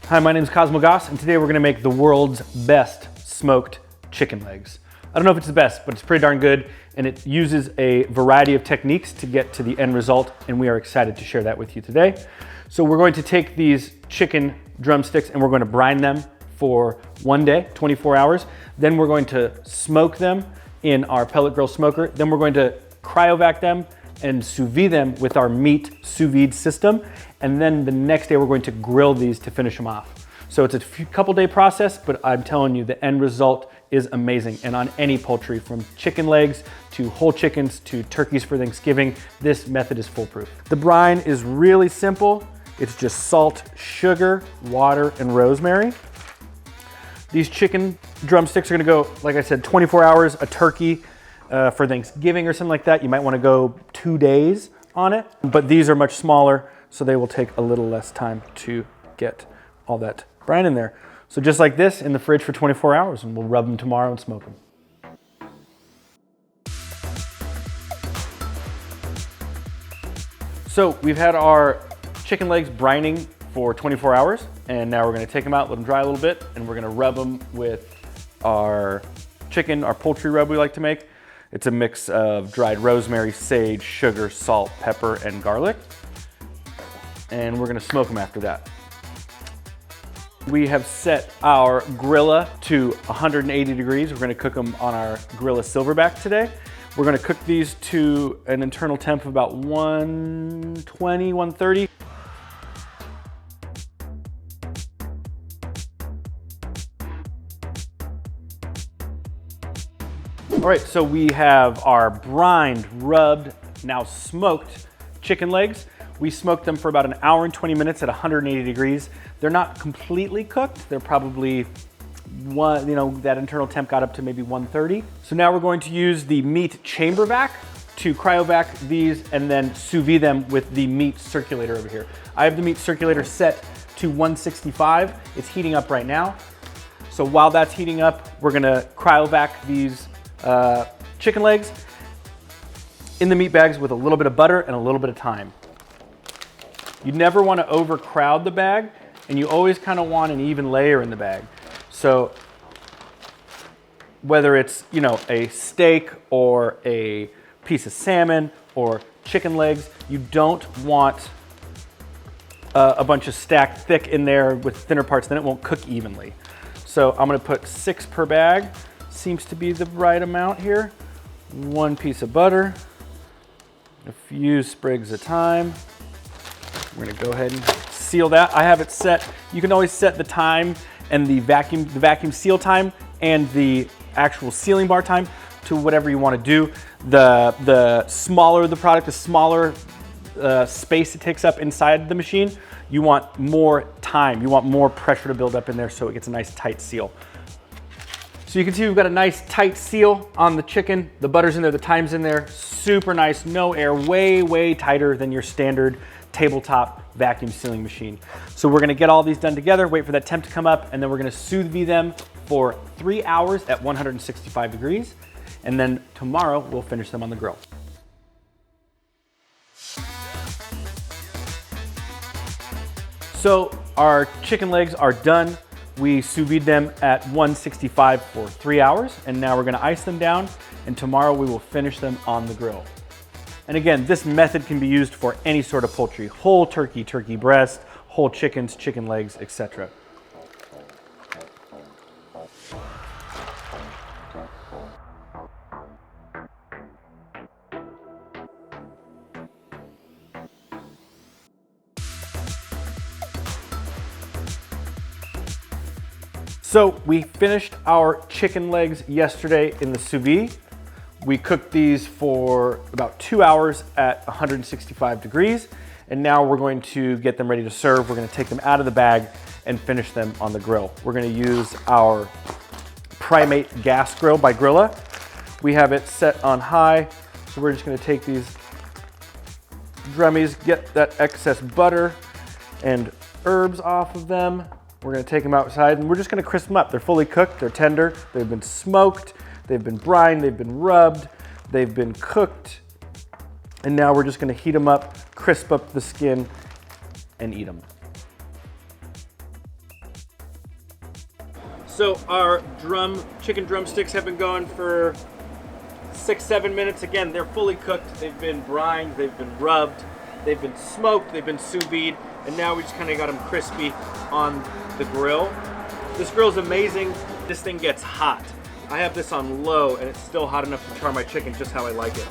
Hi, my name is Cosmo, and today we're gonna make the world's best smoked chicken legs. I don't know if it's the best, but it's pretty darn good, and it uses a variety of techniques to get to the end result, and we are excited to share that with you today. So we're going to take these chicken drumsticks and we're going to brine them for 1 day, 24 hours. Then we're going to smoke them in our pellet grill smoker. Then we're going to cryovac them and sous vide them with our meat sous vide system. And then the next day we're going to grill these to finish them off. So it's a couple day process, but I'm telling you the end result is amazing. And on any poultry, from chicken legs to whole chickens to turkeys for Thanksgiving, this method is foolproof. The brine is really simple. It's just salt, sugar, water, and rosemary. These chicken drumsticks are gonna go, like I said, 24 hours. A turkey for Thanksgiving or something like that, you might wanna go 2 days on it. But these are much smaller, so they will take a little less time to get all that brine in there. So just like this, in the fridge for 24 hours, and we'll rub them tomorrow and smoke them. So we've had our chicken legs brining for 24 hours, and now we're gonna take them out, let them dry a little bit, and we're gonna rub them with our chicken, our poultry rub we like to make. It's a mix of dried rosemary, sage, sugar, salt, pepper, and garlic. And we're gonna smoke them after that. We have set our Grilla to 180 degrees. We're gonna cook them on our Grilla Silverback today. We're gonna cook these to an internal temp of about 120, 130. All right, so we have our brined, rubbed, now smoked chicken legs. We smoked them for about 1 hour and 20 minutes at 180 degrees. They're not completely cooked. They're probably that internal temp got up to maybe 130. So now we're going to use the meat chamber vac to cryovac these and then sous vide them with the meat circulator over here. I have the meat circulator set to 165. It's heating up right now. So while that's heating up, we're gonna cryovac these chicken legs in the meat bags with a little bit of butter and a little bit of thyme. You never want to overcrowd the bag, and you always kind of want an even layer in the bag. So whether it's, a steak or a piece of salmon or chicken legs, you don't want a bunch of stacked thick in there with thinner parts, then it won't cook evenly. So I'm going to put 6 per bag. Seems to be the right amount here. 1 piece of butter, a few sprigs of thyme. We're gonna go ahead and seal that. I have it set. You can always set the time and the vacuum seal time and the actual sealing bar time to whatever you want to do. The smaller the product, the smaller space it takes up inside the machine, you want more time. You want more pressure to build up in there so it gets a nice tight seal. So you can see we've got a nice tight seal on the chicken. The butter's in there, the thyme's in there. Super nice, no air, way, way tighter than your standard tabletop vacuum sealing machine. So we're gonna get all these done together, wait for that temp to come up, and then we're gonna sous vide them for 3 hours at 165 degrees. And then tomorrow we'll finish them on the grill. So our chicken legs are done. We sous vide them at 165 for 3 hours, and now we're gonna ice them down, and tomorrow we will finish them on the grill. And again, this method can be used for any sort of poultry: whole turkey, turkey breast, whole chickens, chicken legs, etc. So we finished our chicken legs yesterday in the sous vide. We cooked these for about 2 hours at 165 degrees. And now we're going to get them ready to serve. We're gonna take them out of the bag and finish them on the grill. We're gonna use our Primate gas grill by Grilla. We have it set on high. So we're just gonna take these drummies, get that excess butter and herbs off of them. We're gonna take them outside and we're just gonna crisp them up. They're fully cooked, they're tender, they've been smoked, they've been brined, they've been rubbed, they've been cooked. And now we're just gonna heat them up, crisp up the skin, and eat them. So our chicken drumsticks have been going for 6-7 minutes. Again, they're fully cooked. They've been brined, they've been rubbed, they've been smoked, they've been sous vide, and now we just kind of got them crispy on the grill. This grill's amazing. This thing gets hot. I have this on low and it's still hot enough to char my chicken just how I like it.